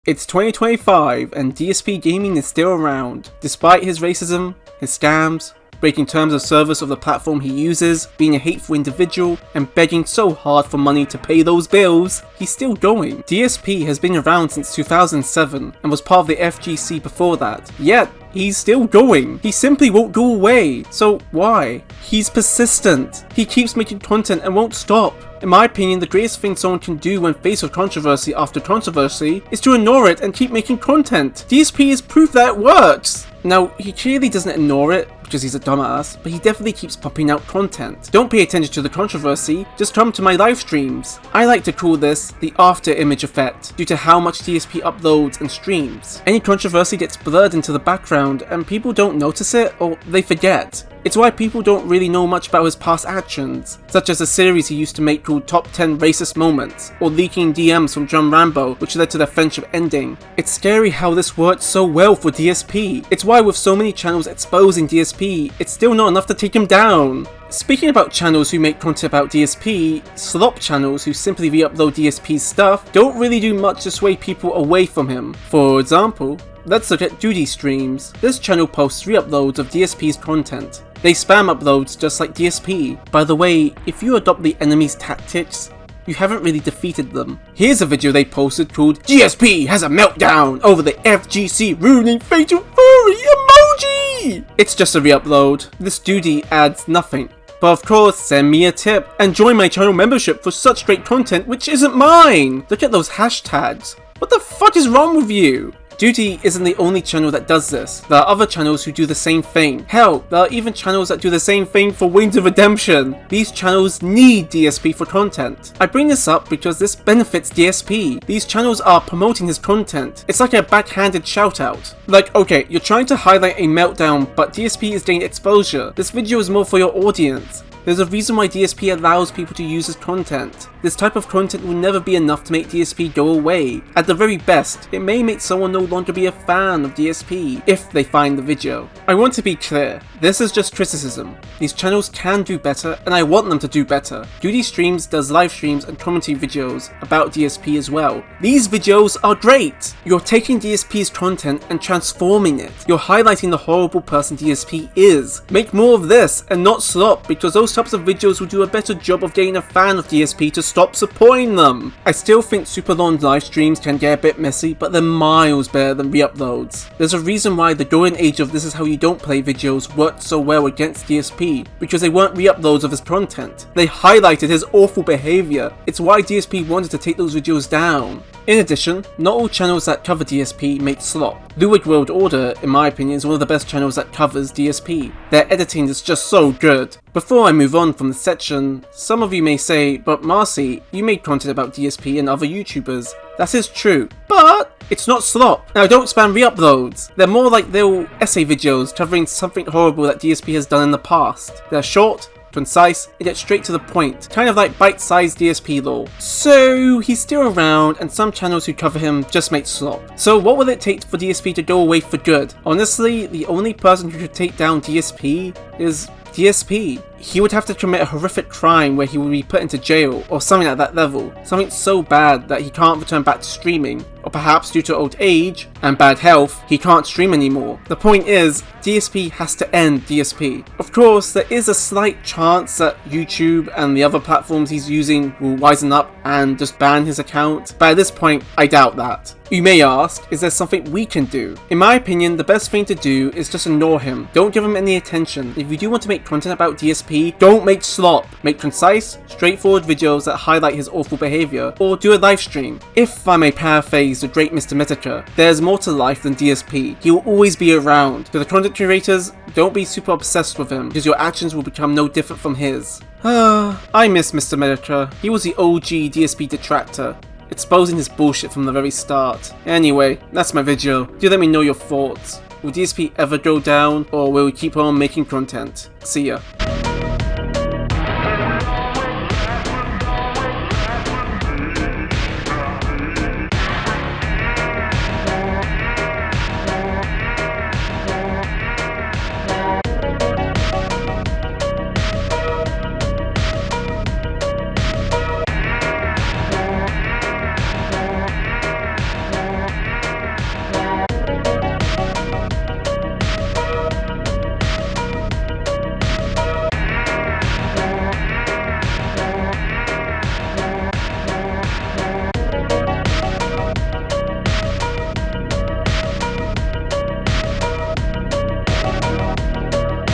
It's 2025 and DSPGaming is still around. Despite his racism, his scams, breaking terms of service of the platform he uses, being a hateful individual, and begging so hard for money to pay those bills, he's still going. DSP has been around since 2007 and was part of the FGC before that, yet he's still going. He simply won't go away. So why? He's persistent. He keeps making content and won't stop. In my opinion, the greatest thing someone can do when faced with controversy after controversy is to ignore it and keep making content. DSP is proof that it works. Now, he clearly doesn't ignore it because he's a dumbass, but he definitely keeps pumping out content. Don't pay attention to the controversy, just come to my live streams. I like to call this the after image effect, due to how much DSP uploads and streams. Any controversy gets blurred into the background and people don't notice it or they forget. It's why people don't really know much about his past actions, such as a series he used to make called Top 10 Racist Moments, or leaking DMs from John Rambo, which led to their friendship ending. It's scary how this worked so well for DSP. It's why with so many channels exposing DSP, it's still not enough to take him down. Speaking about channels who make content about DSP, slop channels who simply re-upload DSP's stuff don't really do much to sway people away from him. For example, let's look at Duty Streams. This channel posts re-uploads of DSP's content. They spam uploads just like DSP. By the way, if you adopt the enemy's tactics, you haven't really defeated them. Here's a video they posted called DSP has a meltdown over the FGC ruining Fatal Fury emoji! It's just a re-upload. This duty adds nothing. But of course, send me a tip and join my channel membership for such great content which isn't mine! Look at those hashtags. What the fuck is wrong with you? Duty isn't the only channel that does this. There are other channels who do the same thing. Hell, there are even channels that do the same thing for Wings of Redemption. These channels need DSP for content. I bring this up because this benefits DSP. These channels are promoting his content. It's like a backhanded shout out. Like, okay, you're trying to highlight a meltdown, but DSP is getting exposure. This video is more for your audience. There's a reason why DSP allows people to use his content. This type of content will never be enough to make DSP go away. At the very best, it may make someone no longer be a fan of DSP if they find the video. I want to be clear, this is just criticism. These channels can do better and I want them to do better. Duty Streams does live streams and commentary videos about DSP as well. These videos are great! You're taking DSP's content and transforming it. You're highlighting the horrible person DSP is. Make more of this and not slop, because those types of videos will do a better job of getting a fan of DSP to stop supporting them. I still think super long live streams can get a bit messy, but they're miles better than re-uploads. There's a reason why the golden age of This Is How You Don't Play videos worked so well against DSP, because they weren't re-uploads of his content. They highlighted his awful behavior. It's why DSP wanted to take those videos down. In addition, not all channels that cover DSP make slop. Luid World Order, in my opinion, is one of the best channels that covers DSP. Their editing is just so good. Before I move on from this section, some of you may say, but Marcy, you made content about DSP and other YouTubers. That is true, but it's not slop. Now don't spam re-uploads. They're more like little essay videos covering something horrible that DSP has done in the past. They're short, concise, and get straight to the point, kind of like bite-sized DSP lore. So he's still around and some channels who cover him just make slop. So what will it take for DSP to go away for good? Honestly, the only person who could take down DSP is DSP. He would have to commit a horrific crime where he would be put into jail or something at that level. Something so bad that he can't return back to streaming. Or perhaps due to old age and bad health, he can't stream anymore. The point is, DSP has to end DSP. Of course, there is a slight chance that YouTube and the other platforms he's using will wisen up and just ban his account, but at this point, I doubt that. You may ask, is there something we can do? In my opinion, the best thing to do is just ignore him. Don't give him any attention. If you do want to make content about DSP, don't make slop. Make concise, straightforward videos that highlight his awful behavior, or do a live stream. If I may paraphrase the great Mr. Metaker, there's more to life than DSP. He will always be around. To the content curators, don't be super obsessed with him, because your actions will become no different from his. I miss Mr. Metaker. He was the OG DSP detractor, exposing his bullshit from the very start. Anyway, that's my video. Do let me know your thoughts. Will DSP ever go down, or will we keep on making content? See ya.